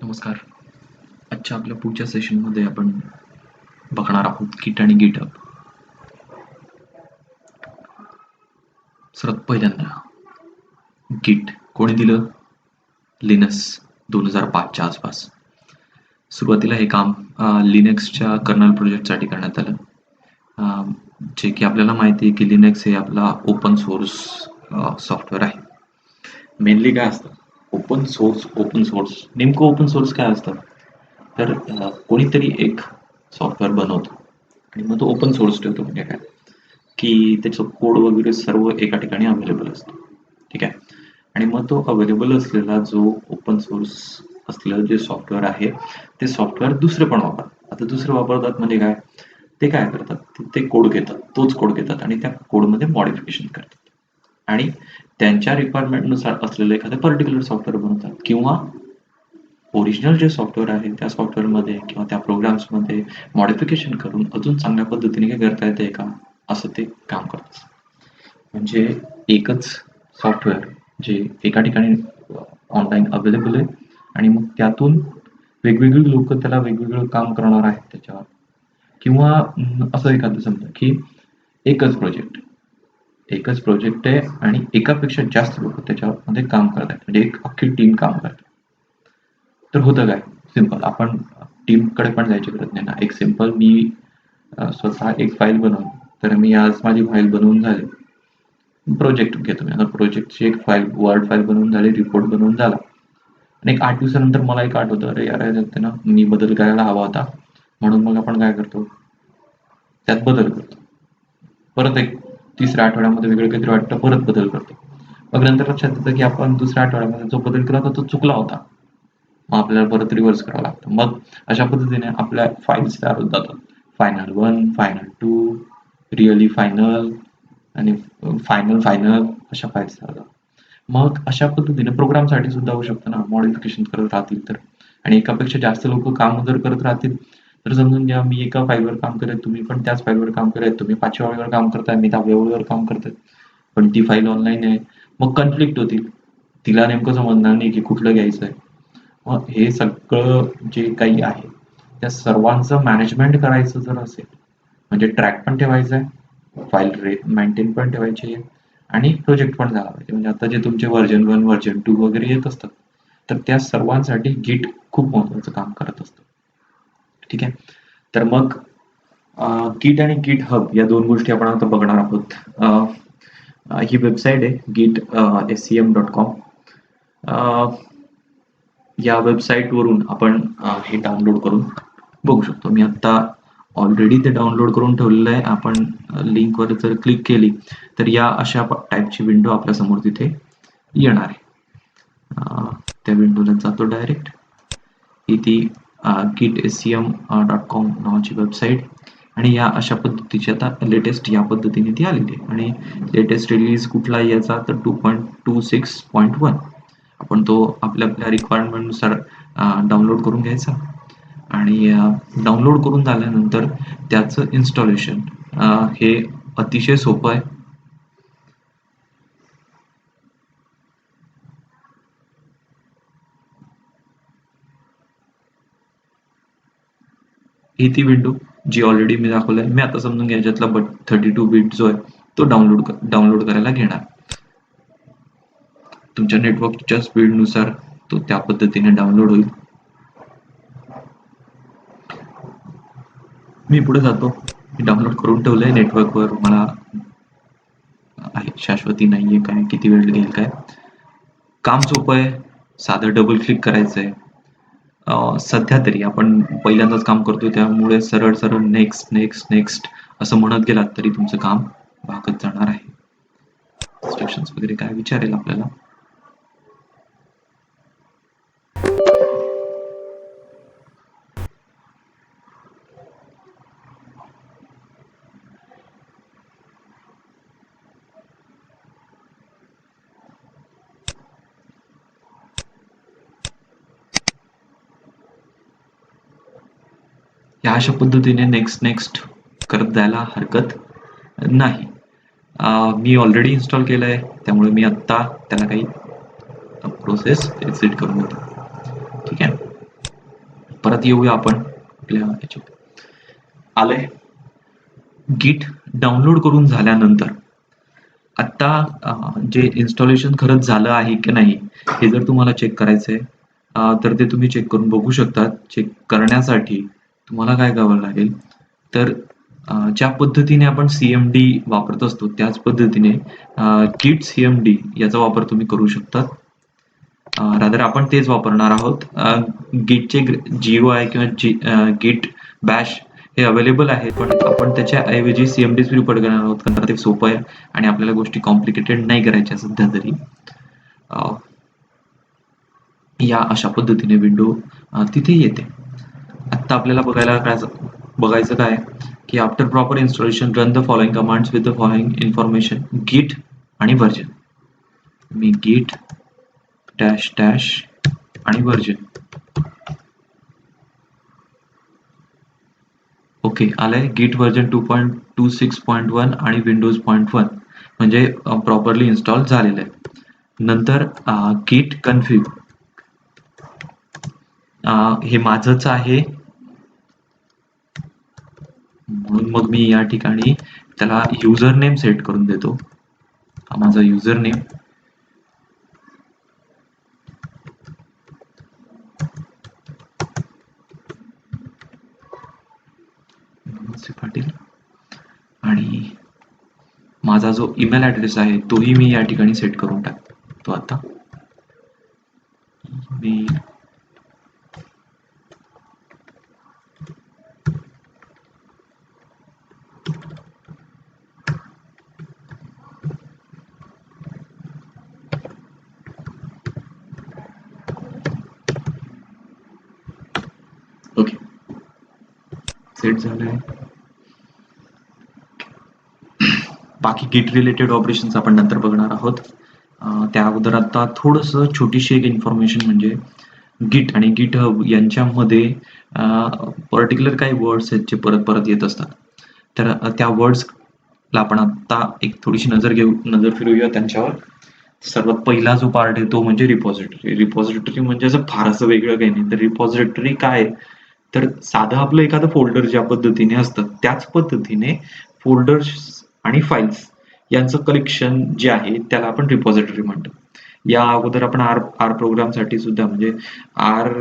नमस्कार. आजच्या आपल्या पुढच्या सेशनमध्ये आपण बघणार आहोत गिट आणि गिटहब. सर्वात पहिल्यांदा गिट कोणी दिलं? लिनक्स 2005च्या आसपास. सुरुवातीला हे काम लिनक्सच्या कर्नल प्रोजेक्टसाठी करण्यात आलं. जे की आपल्याला माहिती आहे की लिनक्स हे आपला ओपन सोर्स सॉफ्टवेअर आहे. मेनली काय असतं ओपन सोर्स नेमकं ओपन सोर्स काय असतं तर कोणीतरी एक सॉफ्टवेअर बनवतो आणि मग तो ओपन सोर्स ठेवतो. म्हणजे काय की त्याचं कोड वगैरे सर्व एका ठिकाणी अवेलेबल असतो. ठीक आहे. आणि मग तो अवेलेबल असलेला जो ओपन सोर्स असलेलं जे सॉफ्टवेअर आहे ते सॉफ्टवेअर दुसरे पण वापरतात. आता दुसरे वापरतात म्हणजे काय ते काय करतात ते कोड घेतात, तोच कोड घेतात आणि त्या कोडमध्ये मॉडिफिकेशन करतात आणि त्यांच्या रिक्वायरमेंटनुसार असलेलं एखादं पर्टिक्युलर सॉफ्टवेअर बनवतात किंवा ओरिजिनल जे सॉफ्टवेअर आहे त्या सॉफ्टवेअरमध्ये किंवा त्या प्रोग्राम्समध्ये मॉडिफिकेशन करून अजून चांगल्या पद्धतीने काय करता येते का असं ते काम करतात. म्हणजे एकच सॉफ्टवेअर जे एका ठिकाणी ऑनलाईन अवेलेबल आहे आणि मग त्यातून वेगवेगळी लोक त्याला वेगवेगळं काम करणार आहेत त्याच्यावर. किंवा असं एखादं समजा की एकच प्रोजेक्ट आहे आणि एकापेक्षा जास्त लोक त्याच्यामध्ये काम करत आहेत, म्हणजे एक अख्खी टीम काम करते. तर होतं काय सिंपल, आपण टीमकडे पण जायची गरज नाही ना. एक सिंपल मी स्वतः एक फाईल बनवली, तर मी आज माझी फाईल बनवून झाली, प्रोजेक्ट घेतो मी. आता प्रोजेक्टची एक फाईल वर्ड फाईल बनवून झाली, रिपोर्ट बनवून झाला आणि एक 8 दिवसानंतर मला एक आठवतं, अरे यार याच्यात ना मी बदल करायला हवा होता, म्हणून मग आपण काय करतो त्यात बदल करतो. परत एक तिसऱ्या आठवड्यामध्ये वेगळं काहीतरी वाटतं, परत बदल करतो. मग नंतर लक्षात येतं की आपण दुसऱ्या आठवड्यामध्ये जो बदल केला होता तो चुकला होता. मग आपल्याला परत रिव्हर्स करावं लागतं. मग अशा पद्धतीने आपल्या फाईल्स तयार होत जातात. फायनल 1, फायनल 2, रिअली फायनल आणि फायनल अशा फाईल्स तयार होतात. मग अशा पद्धतीने प्रोग्रामसाठी सुद्धा होऊ शकतं ना, मॉडिफिकेशन करत राहतील तर. आणि एकापेक्षा जास्त लोक काम जर करत राहतील तर समजून घ्या मी एका फाईलवर काम करेल, तुम्ही पण त्याच फाईलवर काम करेल, तुम्ही 5व्या ओळीवर काम करताय, मी 10व्या ओळीवर काम करतोय, पण ती फाईल ऑनलाईन आहे. मग कन्फ्लिक्ट होतील, तिला नेमकं समजणार नाही की कुठलं घ्यायचं आहे. मग हे सगळं जे काही आहे त्या सर्वांचं मॅनेजमेंट करायचं जर असेल, म्हणजे ट्रॅक पण ठेवायचा आहे, फाईल मेंटेन पण ठेवायची आहे आणि प्रोजेक्ट पण झाला पाहिजे. म्हणजे आता जे तुमचे व्हर्जन 1, व्हर्जन 2 वगैरे येत असतात तर त्या सर्वांसाठी गिट खूप महत्वाचं काम करत असतं. ठीक आहे. तर मग गिट आणि गिट हब या दोन गोष्टी आपण आता बघणार आहोत. ही वेबसाईट आहे git.scm.com. या वेबसाईटवरून आपण हे डाउनलोड करून बघू शकतो. मी आता ऑलरेडी ते डाउनलोड करून ठेवलेलं आहे. आपण लिंकवर जर क्लिक केली तर या अशा टाईपची विंडो आपल्यासमोर तिथे येणार आहे. त्या विंडोला जातो डायरेक्ट. ही ती gitscm.com नावाची वेबसाईट आणि या अशा पद्धतीची आता लेटेस्ट या पद्धतीने ती आलेली आहे आणि लेटेस्ट रिलीज कुठला याचा तर 2.26.1. आपण तो आपल्या आपल्या रिक्वायरमेंटनुसार डाउनलोड करून घ्यायचा आणि डाउनलोड करून झाल्यानंतर त्याचं इन्स्टॉलेशन हे अतिशय सोपं आहे. ही ती विंडो जी ऑलरेडी मी दाखवलं आहे. मी आता समजून घ्या याच्यातला 32 बिट जो आहे तो डाउनलोड करायला घेणार. तुमच्या नेटवर्कच्या स्पीडनुसार तो त्या पद्धतीने डाउनलोड होईल. मी पुढे जातो. मी डाउनलोड करून ठेवलंय नेटवर्कवर. मला आहे शाश्वती नाहीये काय किती वेळ घेईल काय. काम सोपं आहे, साधं डबल क्लिक करायचंय. सध्या तरी आपण पहिल्यांदाच काम करतोय त्यामुळे सरळ सरळ नेक्स्ट नेक्स्ट नेक्स्ट असं म्हणत गेलात तरी तुमचं काम भागत जाणार आहे. इन्स्ट्रक्शन्स वगैरे काय विचारेल आपल्याला. या अशा पद्धतीने नेक्स्ट नेक्स्ट करत जायला हरकत नाही. मी ऑलरेडी इन्स्टॉल केलं आहे त्यामुळे मी आत्ता त्याला काही प्रोसेस एक्झिट करून देतो. ठीक आहे. परत येऊया आपण आपल्या याच्यात. आलंय गिट डाउनलोड करून झाल्यानंतर आता जे इन्स्टॉलेशन खरंच झालं आहे की नाही हे जर तुम्हाला चेक करायचंय तर ते तुम्ही चेक करून बघू शकता. चेक करण्यासाठी तुम्हाला काय करावं लागेल तर ज्या पद्धतीने आपण CMD वापरत असतो त्याच पद्धतीने गिट CMD याचा वापर तुम्ही करू शकता. रादर आपण तेच वापरणार आहोत. गिटचे GUI किंवा गिट बॅश हे अवेलेबल आहे, पण आपण त्याच्या ऐवजी CMD प्रिफर करणार आहोत कारण ते सोपं आहे आणि आपल्याला गोष्टी कॉम्प्लिकेटेड नाही करायच्या सध्या तरी. या अशा पद्धतीने विंडो तिथे येते. आता आपल्याला बघायचं काय की after proper installation run the following commands with the following information गिट आणि व्हर्जन. मी गिट डॅश डॅश आणि व्हर्जन. ओके आलंय गिट व्हर्जन 2.26.1 आणि विंडोज 0.1 म्हणजे प्रॉपरली इन्स्टॉल झालेलं आहे. नंतर गिट कन्फिग हे माझंच आहे म्हणून मग मी या ठिकाणी त्याला युजर नेम सेट करून देतो. हा माझा युजर नेम. पाटील आणि माझा जो ईमेल ऍड्रेस आहे तोही मी या ठिकाणी सेट करून टाकतो. आता ईमेल ओके सेट झालंय. बाकी गिट रिलेटेड ऑपरेशन्स आपण नंतर बघणार आहोत. त्या अगोदर आता थोडस छोटीशी एक इन्फॉर्मेशन म्हणजे गिट आणि गिट हब यांच्यामध्ये पर्टिक्युलर काही वर्ड्स आहेत जे परत परत येत असतात. तर त्या वर्ड्सला आपण आता एक थोडीशी नजर फिरूया त्यांच्यावर. सर्वात पहिला जो पार्ट आहे तो म्हणजे रिपॉझिटरी. रिपॉझिटरी म्हणजे असं फार असं वेगळं काही नाही. तर रिपॉझिटरी काय तर साधं आपलं एखादं फोल्डर ज्या पद्धतीने असतं त्याच पद्धतीने फोल्डर्स आणि फाईल्स यांचं कलेक्शन जे आहे त्याला आपण रिपॉझिटरी म्हणतो. या अगोदर आपण आर प्रोग्रामसाठी सुद्धा म्हणजे आर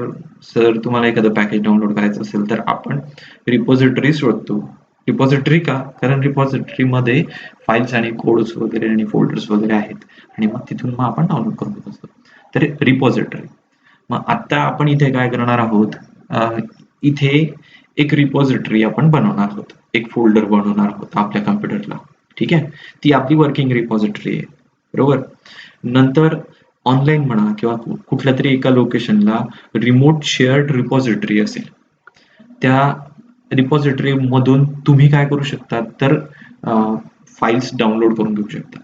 सर तुम्हाला एखादं पॅकेज डाउनलोड करायचं असेल तर आपण रिपॉझिटरी शोधतो. रिपॉझिटरी का कारण रिपॉझिटरीमध्ये फाईल्स आणि कोड्स वगैरे आणि फोल्डर्स वगैरे आहेत आणि मग तिथून मग आपण डाउनलोड करून घेत असतो. तर रिपॉझिटरी. मग आता आपण इथे काय करणार आहोत इथे एक रिपॉझिटरी आपण बनवणार आहोत. एक फोल्डर बनवणार आहोत आपल्या कम्प्युटरला. ठीक आहे. ती आपली वर्किंग रिपॉझिटरी आहे बरोबर. नंतर ऑनलाईन म्हणा किंवा कुठल्या तरी एका लोकेशनला रिमोट शेअर्ड रिपॉझिटरी असेल त्या रिपॉझिटरी मधून तुम्ही काय करू शकता तर फाईल्स डाउनलोड करून घेऊ शकता.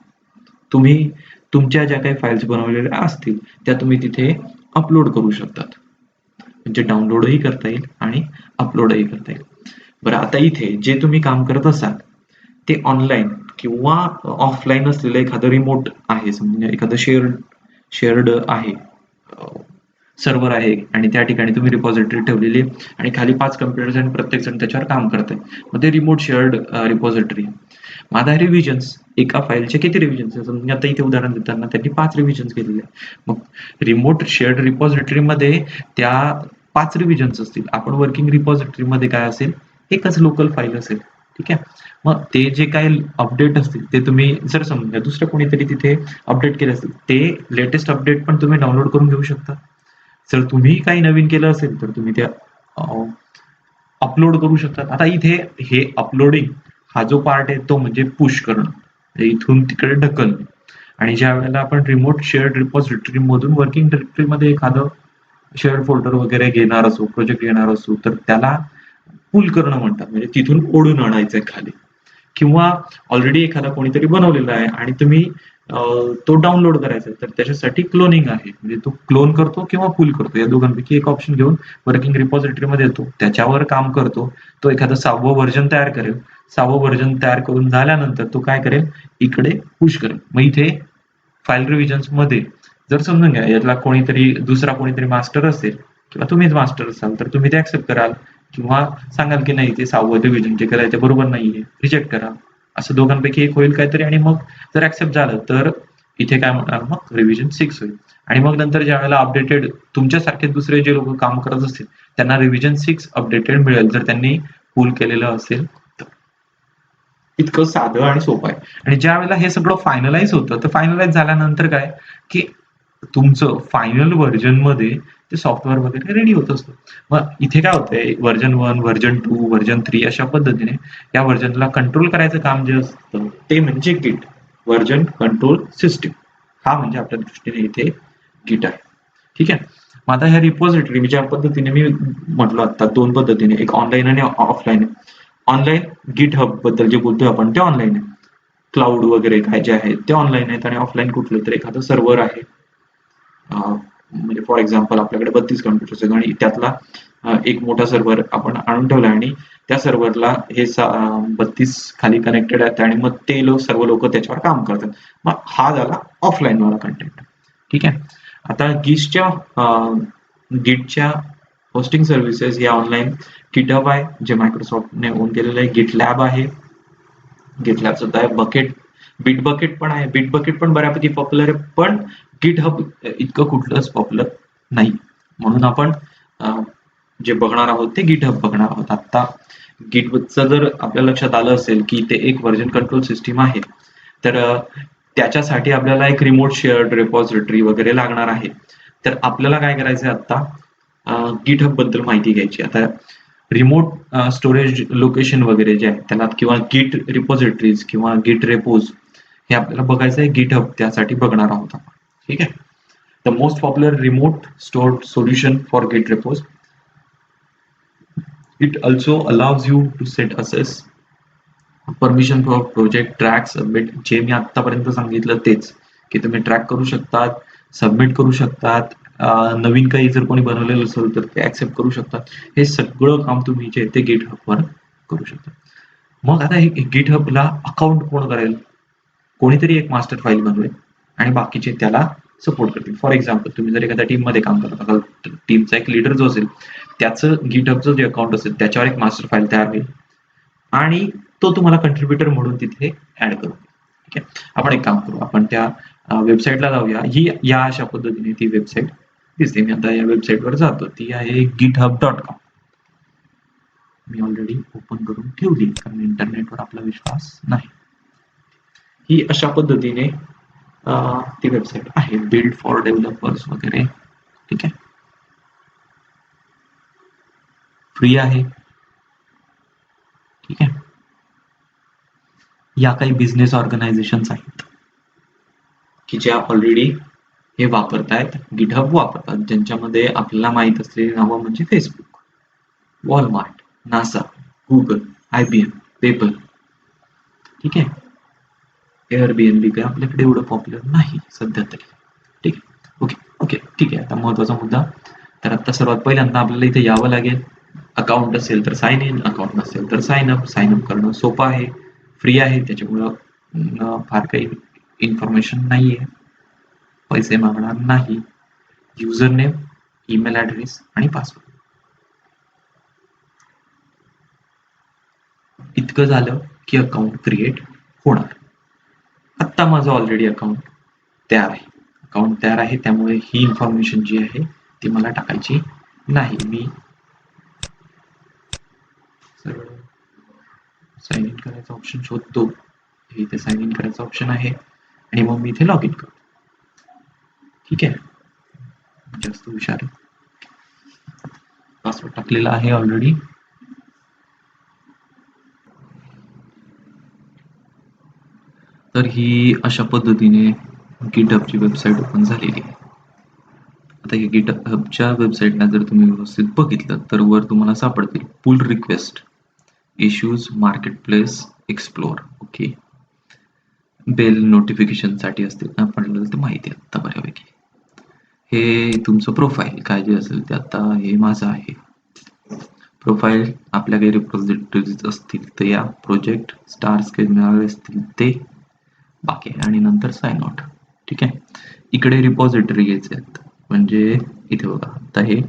तुम्ही तुमच्या ज्या काही फाईल्स बनवलेल्या असतील त्या तुम्ही तिथे अपलोड करू शकतात. म्हणजे डाउनलोडही करता येईल आणि अपलोडही करता येईल. बरं आता इथे जे तुम्ही काम करत असाल ते ऑनलाईन किंवा ऑफलाईन असलेलं एखादं रिमोट आहे म्हणजे एखादं शेअर्ड आहे सर्व्हर आहे आणि त्या ठिकाणी तुम्ही रिपॉझिटरी ठेवलेली आणि खाली 5 कम्प्युटर्स आणि प्रत्येक जण त्याच्यावर काम करतंय. मग ते रिमोट शेअर्ड रिपॉझिटरी. माझा रिव्हिजन्स एका फाईलचे किती रिव्हिजन्स म्हणजे आता इथे उदाहरण देताना त्यांनी 5 रिव्हिजन्स केलेले. मग रिमोट शेअर्ड रिपॉझिटरीमध्ये त्या 5 रिव्हिजन्स असतील. आपण वर्किंग रिपॉझिटरीमध्ये काय असेल एकच लोकल फाईल असेल. ठीक आहे. मग ते जे काही अपडेट असतील ते तुम्ही जर समजा दुसरं कोणीतरी तिथे अपडेट केले असतील ते लेटेस्ट अपडेट पण तुम्ही डाउनलोड करून घेऊ शकता. जर तुम्ही काही नवीन केलं असेल तर तुम्ही ते अपलोड करू शकता. आता इथे हे अपलोडिंग हा जो पार्ट आहे तो म्हणजे पुश करणं इथून तिकडे ढकलणं. आणि ज्या वेळेला आपण रिमोट शेअर्ड रिपॉझिटरी मधून वर्किंग डिरेक्टरीमध्ये एखादं शेअर्ड फोल्डर वगैरे घेणार असो प्रोजेक्ट घेणार असो तर त्याला पुल करणं म्हणतात. म्हणजे तिथून ओढून आणायचंय खाली. किंवा ऑलरेडी एखादा कोणीतरी बनवलेला आहे आणि तुम्ही तो डाउनलोड करायचा तर त्याच्यासाठी क्लोनिंग आहे. म्हणजे तो क्लोन करतो किंवा पुल करतो या दोघांपैकी एक ऑप्शन घेऊन वर्किंग रिपॉझिटरीमध्ये येतो त्याच्यावर काम करतो. तो एखादं 6वं व्हर्जन तयार करेल. 6वं व्हर्जन तयार करून झाल्यानंतर तो काय करेल इकडे पुश करेल. मग इथे फाईल रिव्हिजन्स मध्ये जर समजून घ्या यातला दुसरा कोणीतरी मास्टर असेल किंवा तुम्हीच मास्टर असाल तर तुम्ही ते ऍक्सेप्ट कराल किंवा सांगाल की नाही ते 6वं रिव्हिजन जे करायचं बरोबर नाहीये, रिजेक्ट करा. असं दोघांपैकी एक होईल काहीतरी आणि मग जर ऍक्सेप्ट झालं तर इथे काय म्हणणार मग रिव्हिजन 6 होईल. आणि मग नंतर ज्यावेळेला अपडेटेड तुमच्यासारखे दुसरे जे लोक काम करत असतील त्यांना रिव्हिजन 6 अपडेटेड मिळेल जर त्यांनी पूल केलेलं असेल तर. इतकं साधं आणि सोपं आहे. आणि ज्या वेळेला हे सगळं फायनलाइज होतं तर फायनलाइज झाल्यानंतर काय की तुमचं फायनल व्हर्जन मध्ये ते सॉफ्टवेअर वगैरे रेडी होत असतं. मग इथे काय होतंय व्हर्जन 1, व्हर्जन 2, व्हर्जन 3 अशा पद्धतीने या व्हर्जनला कंट्रोल करायचं काम जे असतं ते म्हणजे गिट व्हर्जन कंट्रोल सिस्टीम. हा म्हणजे आपल्या दृष्टीने इथे गिट आहे. ठीक आहे. मग आता ह्या रिपॉझिटरी ज्या पद्धतीने मी म्हटलो आता 2 पद्धतीने एक ऑनलाईन आणि ऑफलाईन आहे. ऑनलाईन गिट हब बद्दल जे बोलतोय आपण ते ऑनलाईन आहे. क्लाउड वगैरे काय जे आहे ते ऑनलाईन आहेत आणि ऑफलाईन कुठलं तर एखादं सर्व्हर आहे. म्हणजे फॉर एक्झाम्पल आपल्याकडे 32 कम्प्युटर्स आहेत आणि त्यातला एक मोठा सर्व्हर आपण आणून ठेवला आणि त्या सर्व्हरला हे 32 खाली कनेक्टेड आहेत आणि मग ते सर्व लोक त्याच्यावर काम करतात. मग हा झाला ऑफलाईन वाला कंटेंट. ठीक आहे. आता गिटच्या होस्टिंग सर्व्हिसेस या ऑनलाईन गिटहब आहे जे मायक्रोसॉफ्टने ओन केलेलं आहे. गिटलॅब आहे. गिटलॅब सुद्धा आहे. बिट बकेट पण आहे. बिट बकेट पण बऱ्यापैकी पॉप्युलर आहे पण गिटहब इतकं कुठलंच पॉप्युलर नाही. म्हणून आपण जे बघणार आहोत ते गिटहब बघणार आहोत. आता गिटचं जर आपल्या लक्षात आलं असेल की ते एक व्हर्जन कंट्रोल सिस्टीम आहे तर त्याच्यासाठी आपल्याला एक रिमोट शेअर्ड रेपॉझिटरी वगैरे लागणार आहे. तर आपल्याला काय करायचंय आता गिटहब बद्दल माहिती घ्यायची. आता रिमोट स्टोरेज लोकेशन वगैरे जे आहे त्याला किंवा गिट रिपॉझिटरीज किंवा गिट रेपोज हे आपल्याला बघायचं आहे. गिटहब त्यासाठी बघणार आहोत आपण. ठीक आहे. The most popular remote stored solution for git repos. It also allows you to set access permission for project track submit. जे मी आतापर्यंत सांगितलं तेच की तुम्ही ट्रॅक करू शकतात, सबमिट करू शकतात, नवीन काही जर कोणी बनवलेलं असेल तर ते ऍक्सेप्ट करू शकतात. हे सगळं काम तुम्ही जे ते गिटहबवर करू शकता. मग आता हे गिटहबला अकाउंट कोण करेल? कोणीतरी एक मास्टर फाईल बनवेल आणि बाकीचे त्याला सपोर्ट करतील. फॉर एक्झाम्पल तुम्ही जर एखाद्या टीममध्ये काम करत असाल टीमचा एक लीडर जो असेल त्याचं गिटहबचं जे अकाउंट असेल त्याच्यावर एक मास्टर फाईल तयार होईल आणि तो तुम्हाला कंट्रीब्युटर म्हणून तिथे ऍड करू. ठीक आहे. आपण एक काम करू आपण त्या वेबसाईटला जाऊया. ही या अशा पद्धतीने ती वेबसाईट दिसते. मी आता या वेबसाईटवर जातो. ती आहे github.com. मी ऑलरेडी ओपन करून ठेवली कारण इंटरनेटवर आपला विश्वास नाही. ही अशा पद्धतीने ती वेबसाईट आहे. बिल्ड फॉर डेव्हलपर्स वगैरे. ठीक आहे. फ्री आहे. ठीक आहे. या काही बिझनेस ऑर्गनायझेशन्स आहेत की ज्या ऑलरेडी हे वापरतायत गिटहब वापरतात. ज्यांच्यामध्ये आपल्याला माहित असलेली नावं म्हणजे Facebook, Walmart, NASA, Google, IBM, PayPal. ठीक आहे. एअरबीएनबी काय आपल्याकडे एवढं पॉप्युलर नाही सध्या तरी. ठीक आहे. ओके ओके ठीक आहे. आता महत्वाचा मुद्दा. तर आता सर्वात पहिल्यांदा आपल्याला इथे यावं लागेल. अकाउंट असेल तर साइन इन, अकाउंट नसेल तर साइन अप. साइन अप करणं सोपं आहे, फ्री आहे, त्याच्यामुळं फार काही इन्फॉर्मेशन नाहीये, पैसे मागणार नाही. युजर नेम, ईमेल ऍड्रेस आणि पासवर्ड. इतकं झालं की अकाउंट क्रिएट होणार. आत्ता माझं ऑलरेडी अकाउंट तयार आहे. अकाउंट तयार आहे त्यामुळे ही इन्फॉर्मेशन जी आहे ती मला टाकायची नाही. मी साइन इन करायचा ऑप्शन शोधतो. हे इथे साइन इन करायचा ऑप्शन आहे आणि मग मी इथे लॉग इन करतो. ठीक आहे. जास्त हुशार आहे. पासवर्ड टाकलेला आहे ऑलरेडी. तर ही अशा पद्धतीने गिटहबची वेबसाईट ओपन झालेली आहे. आता या गिटहबच्या वेबसाईटला जर तुम्ही व्यवस्थित बघितलं तर वर तुम्हाला सापडतील pull request, issues, market place, explore. Okay. Bell notification साठी असते आपल्याला ते माहिती आहे आता बऱ्यापैकी. हे तुमचं प्रोफाईल काय जे असेल ते आता हे माझं आहे. प्रोफाईल आपल्या काही रिपॉझिटरीज असतील तर या प्रोजेक्ट स्टार स्केच मिळाले असतील ते बाकी आहे आणि नंतर साइन आउट. ठीक आहे. इकडे रिपॉझिटरी घ्यायचे आहेत म्हणजे इथे बघा आता हे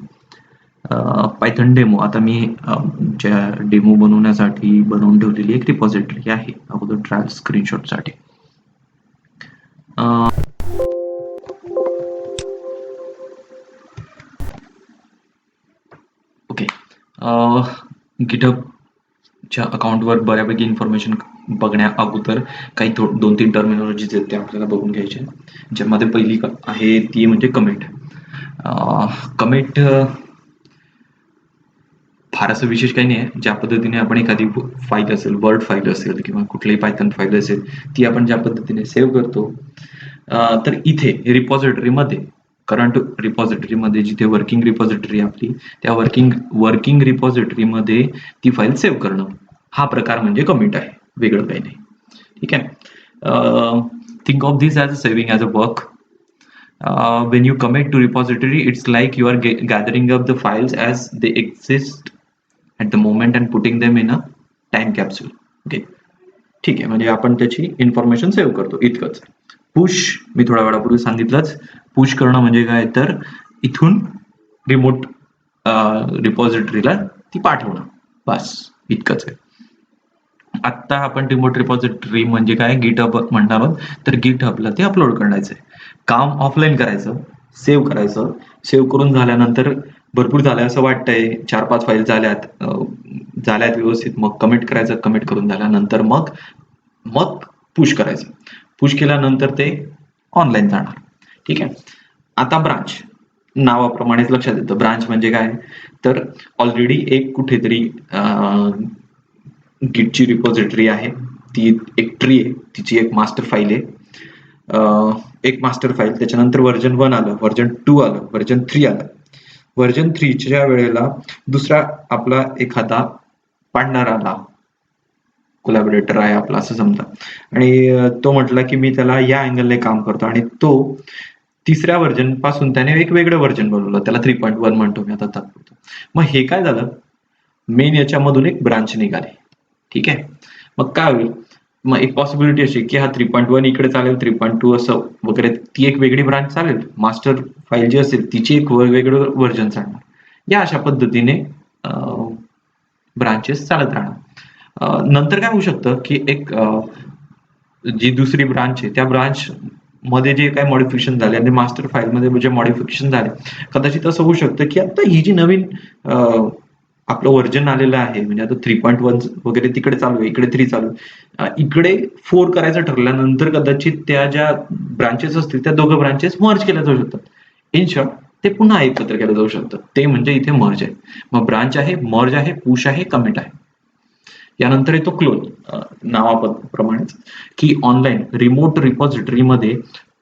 पायथन डेमो आता मी ज्या डेमो बनवण्यासाठी बनवून ठेवलेली एक रिपॉझिटरी आहे अगोदर ट्रायल स्क्रीनशॉटसाठी. ओके, गिटहबच्या अकाउंटवर बऱ्यापैकी इन्फॉर्मेशन बघण्या अगोदर काही 2-3 टर्मिनॉलॉजीज आहेत त्या आपल्याला बघून घ्यायचे, ज्यामध्ये पहिली आहे ती म्हणजे कमिट. कमिट फार असं विशेष काही नाही आहे. ज्या पद्धतीने आपण एखादी फाईल असेल, वर्ड फाईल असेल किंवा कुठलीही पायथन फाईल असेल, ती आपण ज्या पद्धतीने सेव्ह करतो, तर इथे रिपॉझिटरीमध्ये करंट रिपॉझिटरीमध्ये जिथे वर्किंग रिपॉझिटरी आपली, त्या वर्किंग रिपॉझिटरीमध्ये ती फाईल सेव्ह करणं हा प्रकार म्हणजे कमिट आहे, वेगळं काही नाही. ठीक आहे. Think of this as a saving as a work. When you commit to repository, it's like you are gathering up the files as they exist at the moment and putting them in a time capsule. Okay, ठीक आहे. म्हणजे आपण त्याची information save करतो इतकंच. Push me थोड्या वेळापूर्वी सांगितलंच. पुश करणं म्हणजे काय, तर इथून रिमोट रिपॉझिटरीला ती पाठवणं, बस इतकंच आहे. आत्ता आपण रिमोट रिपॉझिटरी म्हणजे काय गिटहब म्हणणार आहोत, तर गिटहबला ते अपलोड करायचं आहे. काम ऑफलाईन करायचं, सेव्ह करायचं. सेव्ह करून झाल्यानंतर भरपूर झालंय असं वाटतंय, 4-5 फाईल झाल्यात व्यवस्थित, मग कमिट करायचं. कमिट करून झाल्यानंतर मग मग पुश करायचं. पुश केल्यानंतर ते ऑनलाईन जाणार. ठीक आहे. आता ब्रांच नावाप्रमाणेच लक्षात येतं. ब्रांच म्हणजे काय, तर ऑलरेडी एक कुठेतरी गिटची रिपॉझिटरी आहे, ती एक ट्री आहे, तिची एक मास्टर फाईल आहे. एक मास्टर फाईल, त्याच्यानंतर व्हर्जन 1 आलं, व्हर्जन 2 आलं, व्हर्जन 3 आलं. व्हर्जन 3च्या वेळेला दुसरा आपला एखादा पार्टनर आला, कोलॅबोरेटर आहे आपला असं समजा, आणि तो म्हटला की मी त्याला या अँगलने काम करतो, आणि तो तिसऱ्या व्हर्जन पासून त्याने एक वेगळं व्हर्जन बनवलं, त्याला 3.1 म्हणतो मी आता तात्पुरतं. मग हे काय झालं, मेन याच्यामधून एक ब्रांच निघाली. ठीक आहे. मग काय होईल, मग एक पॉसिबिलिटी अशी की हा 3.1 इकडे चालेल, 3.2 असं वगैरे, ती एक वेगळी ब्रांच चालेल, मास्टर फाईल जी असेल तिची एक वेगळं व्हर्जन चालणार. या अशा पद्धतीने ब्रांचेस चालत राहणार. नंतर काय होऊ शकतं की एक जी दुसरी ब्रांच आहे त्या ब्रांच मध्ये जे काही मॉडिफिकेशन झाले आणि मास्टर फाईल मध्ये जे मॉडिफिकेशन झाले, कदाचित असं होऊ शकतं की आता ही जी नवीन आपलं व्हर्जन आलेलं आहे, म्हणजे आता 3.1 वगैरे तिकडे चालू आहे, इकडे 3 चालू आहे, इकडे 4 करायचं ठरल्यानंतर कदाचित त्या ज्या ब्रांचेस असतील त्या दोघं ब्रांचेस मर्ज केल्या जाऊ शकतात. इन शॉर्ट ते पुन्हा एकत्र केलं जाऊ शकतं. ते म्हणजे इथे मर्ज आहे. मग ब्रांच आहे, मर्ज आहे, पुश आहे, कमिट आहे. यानंतर येतो क्लोन. नावाप्रमाणेच की ऑनलाईन रिमोट रिपॉझिटरीमध्ये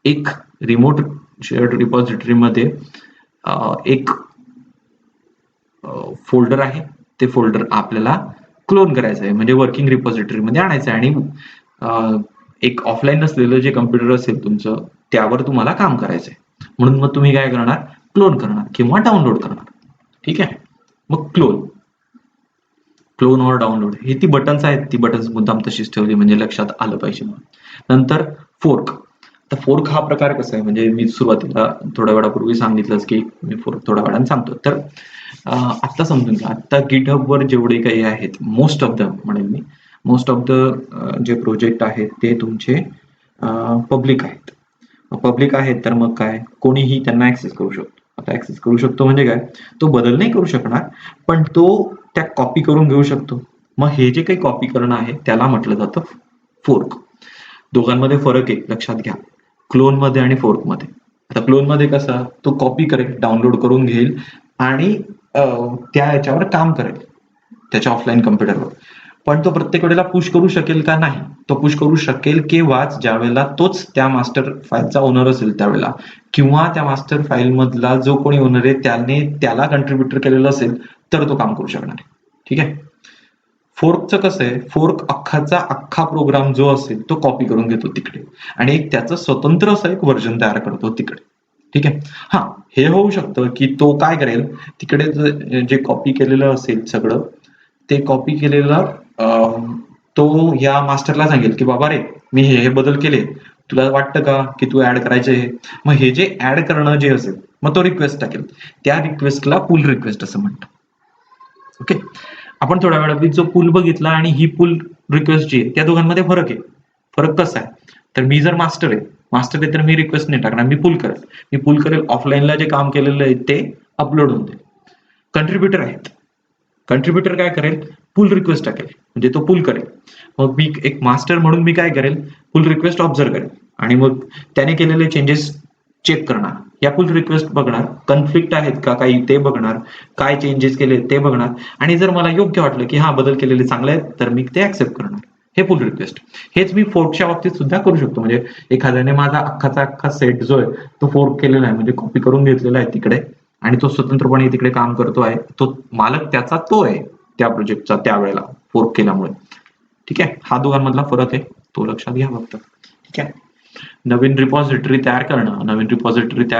एक रिमोट शेअर्ड रिपॉझिटरीमध्ये एक फोल्डर आहे. ते फोल्डर आपल्याला क्लोन करायचं आहे, म्हणजे वर्किंग रिपॉझिटरीमध्ये आणायचं आहे, आणि एक ऑफलाईन नसलेलं जे कम्प्युटर असेल तुमचं त्यावर तुम्हाला काम करायचं आहे. म्हणून मग तुम्ही काय करणार, क्लोन करणार किंवा डाउनलोड करणार. ठीक आहे. मग क्लोन और डाउनलोड ही ती बटन्स आहेत, ती बटन्स मुद्दाम तशीच ठेवली म्हणजे लक्षात आलं पाहिजे म्हणून. नंतर फोर्क. तर फोर्क हा प्रकार कसा आहे, म्हणजे मी सुरुवातीला थोड्या वेळापूर्वी सांगितलंच की मी फोर्क थोड्या वेळाने सांगतो. तर आत्ता समजून घ्या, आत्ता गिटहबवर जेवढे काही आहेत, मोस्ट ऑफ द म्हणेल मी, मोस्ट ऑफ द जे प्रोजेक्ट आहेत ते तुमचे पब्लिक आहेत. पब्लिक आहेत तर मग काय, कोणीही त्यांना ऍक्सेस करू शकतो. आता ऍक्सेस करू शकतो म्हणजे काय, तो बदल नाही करू शकणार, पण तो त्या कॉपी करून घेऊ शकतो. मग हे जे काही कॉपी करणं आहे त्याला म्हटलं जातं फोर्क. दोघांमध्ये फरक आहे, लक्षात घ्या, क्लोन मध्ये आणि फोर्क मध्ये. आता क्लोन मध्ये कसा, तो कॉपी करेल, डाउनलोड करून घेईल आणि त्या याच्यावर काम करेल त्याच्या ऑफलाईन कम्प्युटरवर. पण तो प्रत्येक वेळेला पुश करू शकेल का, नाही. तो पुश करू शकेल केव्हाच, ज्या वेळेला तोच त्या मास्टर फाईलचा ओनर असेल त्यावेळेला, किंवा त्या मास्टर फाईल मधला जो कोणी ओनर आहे त्याला कंट्रीब्युटर केलेलं असेल तर तो काम करू शकणार आहे. ठीक आहे. फोर्कचं कसं आहे, फोर्क अख्खा प्रोग्राम जो असेल तो कॉपी करून घेतो तिकडे, आणि एक त्याचं स्वतंत्र असं एक व्हर्जन तयार करतो तिकडे. ठीक आहे. हा, हे होऊ शकतं की तो काय करेल, तिकडे जे कॉपी केलेलं असेल सगळं, ते कॉपी केलेलं तो या मास्टरला सांगेल की बाबा रे, मी हे बदल केले, तुला वाटतं का की तू ऍड करायचे आहे? मग हे जे ऍड करणं जे असेल, मग तो रिक्वेस्ट टाकेल. त्या रिक्वेस्टला पुल रिक्वेस्ट असं म्हणतात. ओके. आपण थोड्या वेळापूर्वी जो पूल बघितला आणि ही पूल रिक्वेस्ट जी आहे त्या दोघांमध्ये फरक आहे. फरक कसा आहे? तर मी जर मास्टर आहे तर मी रिक्वेस्ट नाही टाकणार, मी पूल करेल. मी पूल करेल, ऑफलाईनला जे काम केलेलं आहे ते अपलोड होऊन जाईल. कंट्रीब्युटर आहेत. कंट्रीब्युटर काय करेल? पूल रिक्वेस्ट टाकेल, म्हणजे तो पूल करेल. मग मी एक मास्टर म्हणून मी काय करेल? पूल रिक्वेस्ट ऑब्झर्व करेल आणि मग त्याने केलेले चेंजेस चेक करणार. या पुल रिक्वेस्ट बघणार, कन्फ्लिक्ट आहेत का काही ते बघणार, काय चेंजेस केले ते बघणार आणि जर मला योग्य वाटलं की हा बदल केलेले चांगले आहेत तर मी ते ऍक्सेप्ट करणार. हे पुल रिक्वेस्ट. हेच मी फोर्कच्या बाबतीत सुद्धा करू शकतो. म्हणजे एखाद्याने माझा अख्खाचा अख्खा सेट जो आहे तो फोर्क केलेला आहे, म्हणजे कॉपी करून घेतलेला आहे तिकडे आणि तो स्वतंत्रपणे तिकडे काम करतो आहे. तो मालक त्याचा तो आहे त्या प्रोजेक्टचा त्यावेळेला फोर्क केल्यामुळे. ठीक आहे. हा दोघांमधला फरक आहे, तो लक्षात घ्या फक्त. ठीक आहे. नवीन रिपॉझिटरी तयार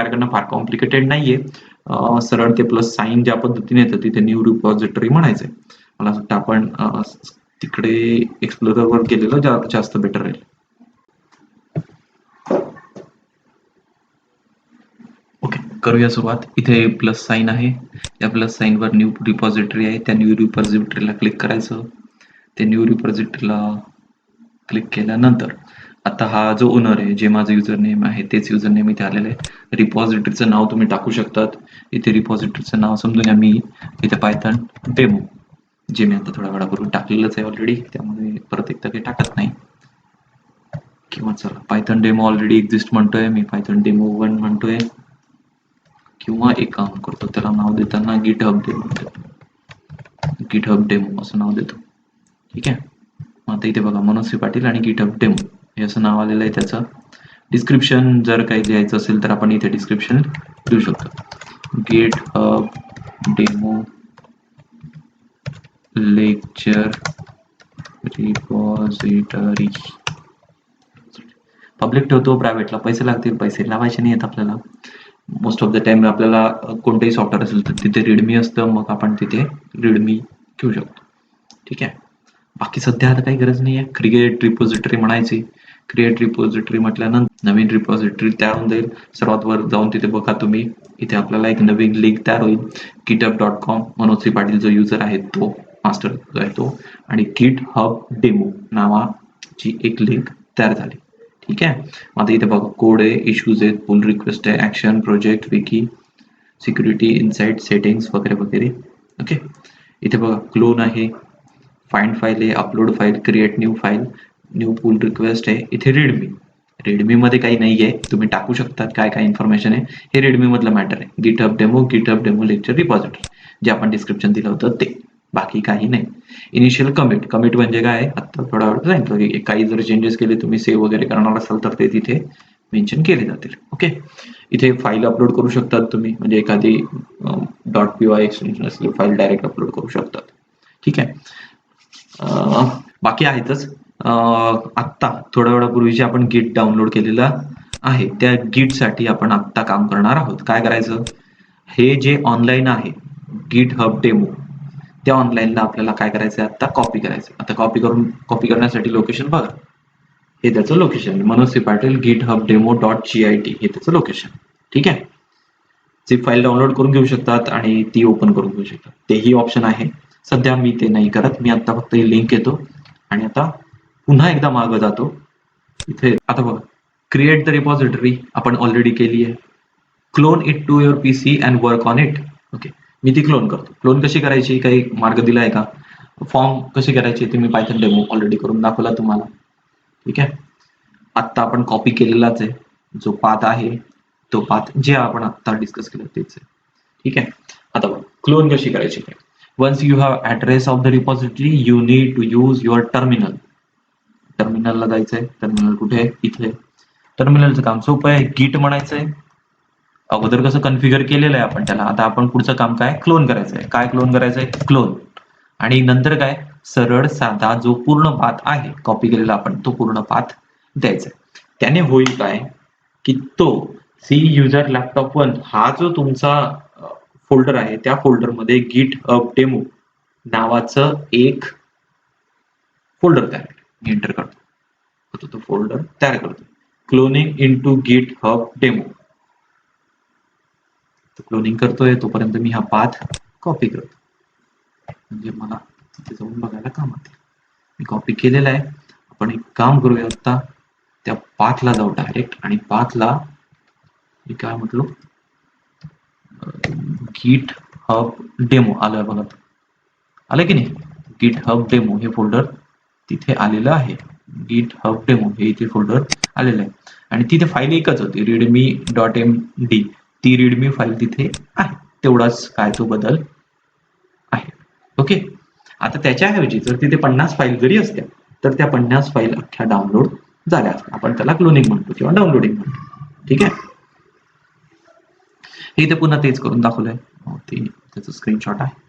करणं फार कॉम्प्लिकेटेड नाहीये. सरळ ते प्लस साईन ज्या पद्धतीने येतं तिथे न्यू रिपॉझिटरी म्हणायचंय. मला असं वाटतं आपण तिकडे एक्सप्लोरर वर गेलेलं जास्त बेटर राहील. ओके, करूया सुरुवात. इथे प्लस साईन आहे. या प्लस साईन वर न्यू रिपॉझिटरी आहे. त्या न्यू रिपॉझिटरीला क्लिक करायचं. ते न्यू रिपॉझिटरीला क्लिक केल्यानंतर आता हा जो ओनर आहे, जे माझं युजर नेम आहे तेच युजर नेम इथे आलेलं आहे. रिपॉझिटरीचं नाव तुम्ही टाकू शकतात. इथे रिपॉझिटरीचं नाव समजून घ्या. मी इथे पायथन डेमो, जे मी आता थोड्या वेळापूर्वी टाकलेलंच आहे ऑलरेडी, त्यामुळे परत एकदा काही टाकत नाही. किंवा चला पायथन डेमो ऑलरेडी एक्झिस्ट म्हणतोय मी, पायथन डेमो 1 म्हणतोय. किंवा एक काम करतो, त्याला नाव देताना गिटहब डेमो असं नाव देतो. ठीक आहे. आता इथे बघा मनोज पाटील आणि गिटहब डेमो हे असं नाव आलेलं आहे त्याचं. डिस्क्रिप्शन जर काही लिहायचं असेल तर आपण इथे डिस्क्रिप्शन देऊ शकतो. GitHub demo lecture repository. Public ठेवतो, प्रायव्हेटला पैसे लागतील, पैसे लावायचे नाही आहेत आपल्याला. मोस्ट ऑफ द टाइम आपल्याला कोणतेही सॉफ्टवेअर असेल तर तिथे रीडमी असतं, मग आपण तिथे रीडमी घेऊ शकतो. ठीक आहे. बाकी सध्या आता काही गरज नाही आहे. क्रिएट रिपॉझिटरी म्हणायची. क्रिएट रिपॉझिटरी म्हटल्यानंतर नवीन रिपॉझिटरी तयार होऊन जाईल. सर्वात वर जाऊन तिथे बघा तुम्ही, इथे आपल्याला एक नवीन लिंक तयार होईल. github.com. मनोज पाटील जो युजर आहे तो, मास्टर जो आहे तो, आणि GitHub डेमो नावाची एक लिंक तयार झाली. ठीक आहे. आता इथे बघा कोड आहे, इश्यूज आहेत, पुल रिक्वेस्ट आहे, action, project, wiki, security, insight, settings वगैरे वगैरे. ओके. इथे बघा क्लोन आहे, फाइंड फाईल आहे, upload file, create new file, new pull request आहे. इथे रेडमी मध्ये काही नाहीये, तुम्ही टाकू शकतात काय काय इन्फॉर्मेशन आहे. हे रेडमी मधलं मॅटर आहे. गिटहब डेमो लेक्चर रिपॉझिटरी, जे आपण डिस्क्रिप्शन दिलं होतं ते, बाकी काही नाही. इनिशियल कमिट म्हणजे काय, आता थोडा वेळ सांगितलं की काही जर चेंजेस केले तुम्ही सेव्ह वगैरे करणार असाल तर ते तिथे मेन्शन केले जातील. ओके. इथे फाईल अपलोड करू शकतात तुम्ही, म्हणजे एखादी .py एक्सटेन्शन असलेली फाईल डायरेक्ट अपलोड करू शकतात. ठीक आहे. बाकी आहेतच. आत्ता थोड्या वेळापूर्वी आपण गिट डाउनलोड केलेलं आहे, त्या गिटसाठी आपण आत्ता काम करणार आहोत. काय करायचं, हे जे ऑनलाईन आहे GitHub डेमो, त्या ऑनलाईनला आपल्याला काय करायचं, आता कॉपी करायचं. आता कॉपी करण्यासाठी लोकेशन बघा, हे त्याचं लोकेशन, मनोज पाटील githubdemo.git हे त्याचं लोकेशन. ठीक आहे. झिप फाईल डाउनलोड करून घेऊ शकतात आणि ती ओपन करून घेऊ शकतात, तेही ऑप्शन आहे. सध्या मी ते नाही करत, मी आता फक्त ही लिंक येतो आणि आता पुन्हा एकदा मागं जातो. इथे आता बघा, क्रिएट द रिपॉझिटरी आपण ऑलरेडी केली आहे. Clone it to your PC and work on it. Okay. मी ती क्लोन करतो. क्लोन कशी करायची, काही मार्ग दिला आहे का? फॉर्म कशी करायची ते मी पायथन डेमो ऑलरेडी करून दाखवला तुम्हाला. ठीक आहे. आत्ता आपण कॉपी केलेलाच आहे, जो पाथ आहे तो पाथ जे आपण आत्ता डिस्कस केलं तेच आहे. ठीक आहे. आता बघ क्लोन कशी करायची. Once you have address of the repository you need to use your टर्मिनलला जायचंय. टर्मिनल कुठे आहे, इथे. टर्मिनलचं काम सोपं आहे, गिट म्हणायचंय. अगोदर कसं कन्फिगर केलेलं आहे आपण त्याला, आता आपण पुढचं काम काय, क्लोन करायचंय. काय क्लोन करायचंय, क्लोन. आणि नंतर काय, सरळ साधा जो पूर्ण पाथ आहे कॉपी केलेला आपण, तो पूर्ण पाथ द्यायचा. त्याने होईल काय की तो सी युजर लॅपटॉप 1 हा जो तुमचा फोल्डर आहे, त्या फोल्डरमध्ये GitHub डेमो नावाचं एक फोल्डर तयार एंटर करतो, तो फोल्डर तयार करतो. क्लोनिंग इनटू गिट हब डेमो. क्लोनिंग करतोय तोपर्यंत मी हा पाथ कॉपी करतो, म्हणजे मला तिथे जाऊन बघायला कामात येईल. मी कॉपी केलेला आहे. आपण एक काम करूया, आता त्या पाथला जाऊ डायरेक्ट, आणि पाथला मी काय म्हटलो, गिट हब डेमो आलोय बघा. आलं की नाही, गिट हब डेमो हे फोल्डर तिथे आलेलं आहे. गिट हब डेमो हे इथे फोल्डर आलेलं आहे, आणि तिथे फाईल एकच होती, रीडमी डॉट एम डी. ती रीडमी फाईल तिथे आहे. तेवढाच काय तो बदल आहे. ओके. आता त्याच्याऐवजी जर तिथे 50 फाईल जरी असत्या, तर त्या 50 फाईल अख्ख्या डाउनलोड झाल्या असत्या. आपण त्याला क्लोनिंग म्हणतो किंवा डाउनलोडिंग म्हणतो. ठीक आहे. हे इथे पुन्हा तेच करून दाखवलंय, ते त्याचं स्क्रीनशॉट आहे.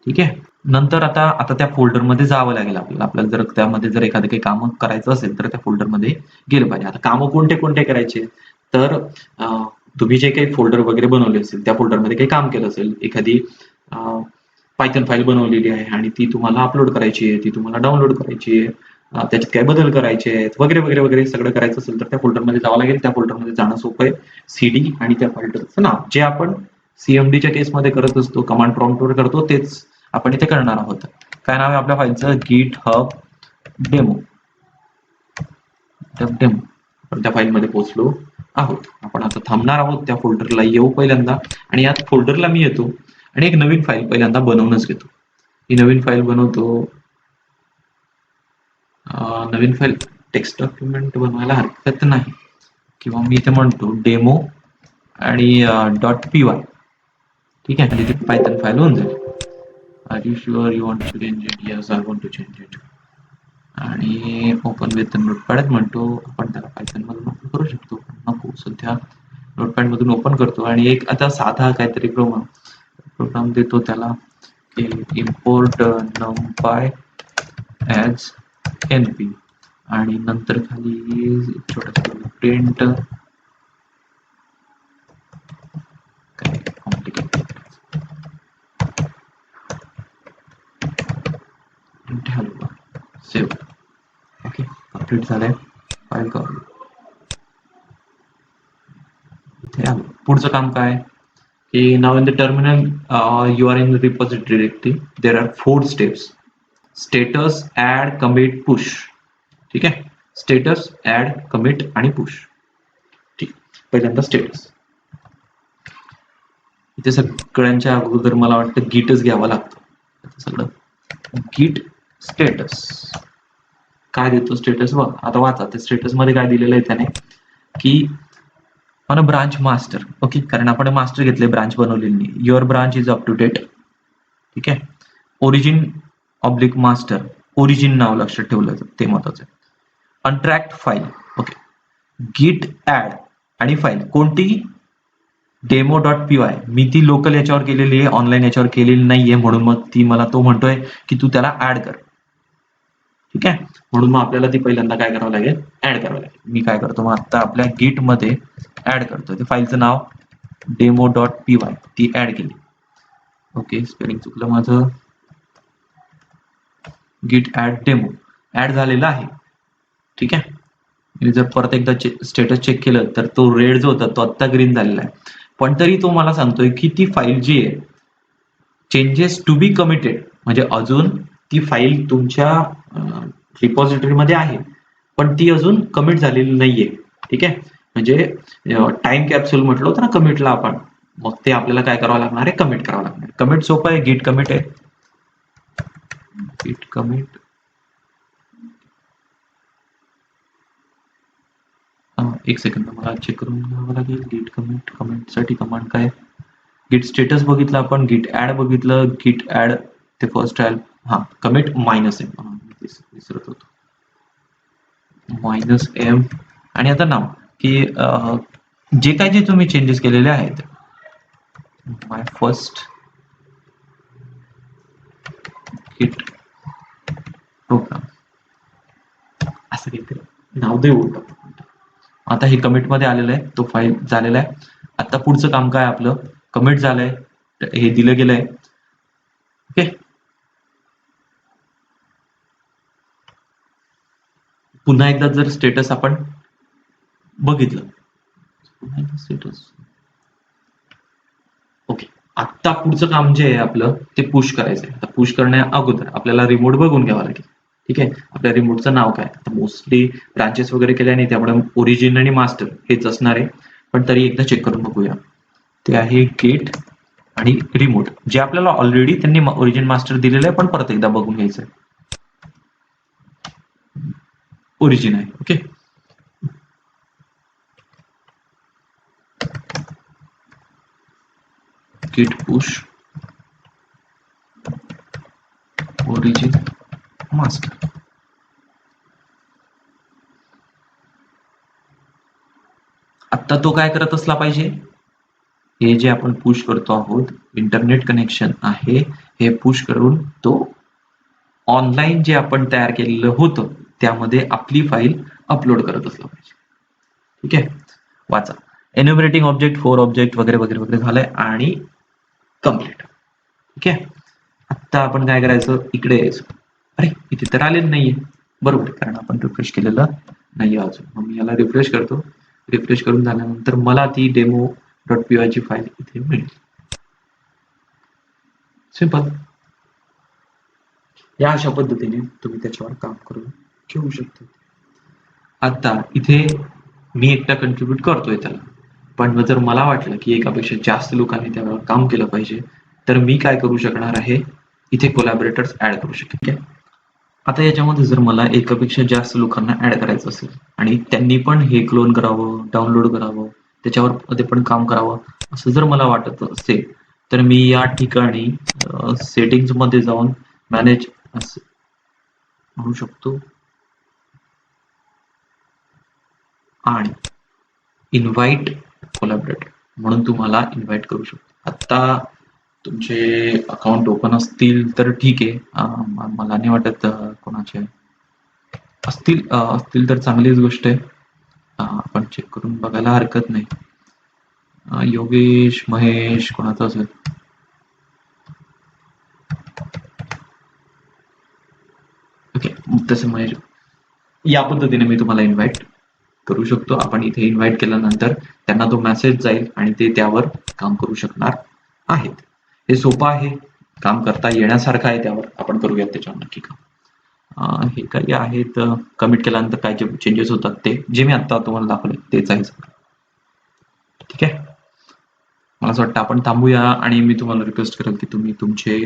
ठीक आहे. नंतर आता त्या फोल्डरमध्ये जावं लागेल आपल्याला जर त्यामध्ये जर एखादं काही कामं करायचं असेल तर त्या फोल्डरमध्ये गेलं पाहिजे. आता कामं कोणते कोणते करायचे, तर तुम्ही जे काही फोल्डर वगैरे बनवले असेल त्या फोल्डरमध्ये काही काम केलं असेल, एखादी पायथन फाईल बनवलेली आहे आणि ती तुम्हाला अपलोड करायची आहे, ती तुम्हाला डाउनलोड करायची आहे, त्याच्यात काय बदल करायचे आहेत वगैरे वगैरे वगैरे सगळं करायचं असेल तर त्या फोल्डरमध्ये जावं लागेल. त्या फोल्डरमध्ये जाणं सोपं आहे. सीडी आणि त्या फोल्डरचं नाव जे आपण सीएमडीच्या केसमध्ये करत असतो, कमांड प्रॉम्प्टवर करतो, तेच आपण इथे करणार आहोत. काय नाव आहे आपल्या फाईलचं, गिट हब डेमो. डेमो आपण त्या फाईलमध्ये पोहोचलो आहोत. आपण आता थांबणार आहोत, त्या फोल्डरला येऊ पहिल्यांदा, आणि या फोल्डरला मी येतो आणि एक नवीन फाईल पहिल्यांदा बनवूनच घेतो. ही नवीन फाईल बनवतो. नवीन फाईल टेक्स्ट डॉक्युमेंट बनवायला हरकत नाही, किंवा मी इथे म्हणतो डेमो आणि .py. ठीक आहे. तिथे पायथन फाईल होऊन जाईल. Are you sure you want to change it? Yes, I want to change it. आणि ओपन विथ नोटपॅड म्हणतो, आपण त्याला पायथन मधून ओपन करू शकतो, पण नको, सध्या नोटपॅड मधून ओपन करतो. आणि एक आता साधा काहीतरी प्रोग्राम देतो त्याला, इम्पोर्ट numpy ॲज np, आणि नंतर खाली छोटा प्रिंट, काय कॉम्प्लिकेटेड, सेव्ह. ओके, कंप्लीट झालंय. File copy. इथे आलो. पुढचं काम काय की, now in the terminal you are in repository directory. There are 4 steps: status, add, commit, push. ठीक आहे. स्टेटस, ऍड, कमिट आणि पुश. ठीक. पहिल्यांदा स्टेटस. इथे सगळ्यांच्या अगोदर मला वाटतं गिटच घ्यावं लागतं. सगळं गिट स्टेटस. काय देतो स्टेटस बघ. आता वाचा, ते स्टेटस मध्ये काय दिलेलं आहे त्याने, की on a branch master. Okay, कारण आपण मास्टर घेतले, ब्रांच बनवलेली नाही. Your branch is up to date. ठीक आहे. ओरिजिन ऑब्लिक मास्टर, ओरिजिन नाव लक्षात ठेवलं ते महत्वाचं आहे. Untracked file. Okay. Git add आणि फाईल कोणती, demo.py. मी ती लोकल याच्यावर केलेली आहे, ऑनलाईन याच्यावर केलेली नाहीये, म्हणून मग ती मला तो म्हणतोय की तू त्याला ऍड कर. ठीक आहे. म्हणून मग आपल्याला ती पहिल्यांदा काय करावं लागेल, ऍड करावं लागेल. मी काय करतो मग आता आपल्या गिट मध्ये ऍड करतो. ते फाईलचं नाव demo.py, ती ऍड केली. ओके, स्पेलिंग चुकलं माझं. गिट ऍड डेमो ऍड झालेला आहे. ठीक आहे. मी जर परत एकदा स्टेटस चेक केलं तर तो रेड जो होता तो आत्ता ग्रीन झालेला आहे. पण तरी तो मला सांगतोय की ती फाईल जी आहे, चेंजेस टू बी कमिटेड, म्हणजे अजून ती फाईल तुमच्या रिपॉझिटरीमध्ये आहे, पण ती अजून कमिट झालेली नाहीये. ठीक आहे. म्हणजे टाइम कॅप्सूल म्हटलं होतं ना कमिटला आपण, मग ते आपल्याला काय करावं लागणार आहे, कमिट करावं लागणार आहे. कमिट सोपं आहे, गिट कमिट आहे. गिट कमिट, एक सेकंद मला चेक करून घ्यावं लागेल. गिट कमिट, कमिटसाठी कमांड काय, गिट स्टेटस बघितलं आपण, गिट ऍड बघितलं, गिट ऍड ते फर्स्ट आहे. हा, कमिट मायनस एम विसरत होतो, -m. आणि आता नाव की जे काय जे तुम्ही चेंजेस केलेले आहेत, माय फर्स्ट गिट प्रोग्राम असं काहीतरी नाव देऊ. आता हे कमिट मध्ये आलेलं आहे, तो फाईल झालेला आहे. आता पुढचं काम काय आपलं, कमिट झालंय, हे दिलं गेलंय. ओके. पुन्हा एकदा जर स्टेटस आपण बघितलं. ओके. आत्ता पुढचं काम जे आहे आपलं ते पुश करायचं आहे. आता पुश करण्या अगोदर आपल्याला रिमोट बघून घ्यावा लागेल. ठीक आहे. आपल्या रिमोटचं नाव काय? आता मोस्टली ब्रांचेस वगैरे केल्या नाही त्यामुळे ओरिजिन आणि मास्टर हेच असणार आहे. पण तरी एकदा चेक करून बघूया. ते आहे गेट आणि रिमोट जे आपल्याला ऑलरेडी त्यांनी ओरिजिन मास्टर दिलेलं आहे पण परत एकदा बघून घ्यायचं आहे. ओरिजिन आहे. Okay. git push origin master. आता तो काय करत असला पाहिजे? हे जे आपण पुश करतो आहोत इंटरनेट कनेक्शन आहे हे पुश करून तो ऑनलाईन जे आपण तयार केलेलं होतं त्यामध्ये आपली फाईल अपलोड करत असला पाहिजे. ठीक आहे. वाचा. एन्युमरेटिंग ऑब्जेक्ट, फोर ऑब्जेक्ट वगैरे वगैरे वगैरे झालंय आणि कम्प्लीट. ठीक आहे. आत्ता आपण काय करायचं? इकडे यायचं. अरे इथे तर आलेलं नाहीये. बरोबर, कारण आपण रिफ्रेश केलेलं नाहीये अजून. मग मी याला रिफ्रेश करतो. रिफ्रेश करून झाल्यानंतर मला ती डेमो डॉट पी ची फाईल इथे मिळेल. सिंपल. या अशा पद्धतीने तुम्ही त्याच्यावर काम करून घेऊ शकता. आता इथे मी एकटा कंट्रीब्यूट करतोय त्याला, पण जर मला वाटलं की एकापेक्षा जास्त लोकांनी त्यावर काम केलं पाहिजे तर मी काय करू शकणार आहे? इथे कोलॅबोरेटर्स ऍड करू शकेन. आता याच्यामध्ये जर मला एकापेक्षा जास्त लोकांना ऍड करायचं असेल आणि त्यांनी पण हे क्लोन करावं, डाउनलोड करावं, त्याच्यावर पण काम करावं असं जर मला वाटत असेल तर मी या ठिकाणी सेटिंग्स मध्ये जाऊन मॅनेज असं म्हणू शकतो आणि इन्व्हाइट कोलॅबरेटर म्हणून तुम्हाला इन्व्हाइट करू शकतो. आता तुमचे अकाउंट ओपन असतील तर ठीक आहे. मला नाही वाटत कोणाचे असतील तर चांगलीच गोष्ट आहे. आपण चेक करून बघायला हरकत नाही. योगेश, महेश कोणाचं असेल. ओके, तसं महेश या पद्धतीने मी तुम्हाला इन्व्हाइट करू शकतो. आपण इथे इन्व्हाइट केल्यानंतर त्यांना तो मेसेज जाईल आणि ते त्यावर काम करू शकणार आहेत. हे सोपं आहे, काम करता येण्यासारखं आहे. त्यावर आपण करूयात त्याच्यावर नक्की काम. हे काही आहेत कमिट केल्यानंतर काय जे चेंजेस होतात ते जे मी आता तुम्हाला दाखवले तेच आहे. ठीक आहे. मला असं वाटतं आपण थांबूया आणि मी तुम्हाला रिक्वेस्ट करेल की तुम्ही तुमचे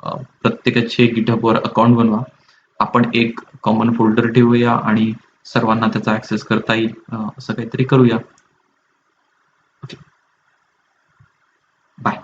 प्रत्येकाचे गिटहबवर अकाउंट बनवा. आपण एक कॉमन फोल्डर ठेवूया आणि सर्वांना त्याचा ऍक्सेस करता येईल असं काहीतरी करूया. Okay, bye.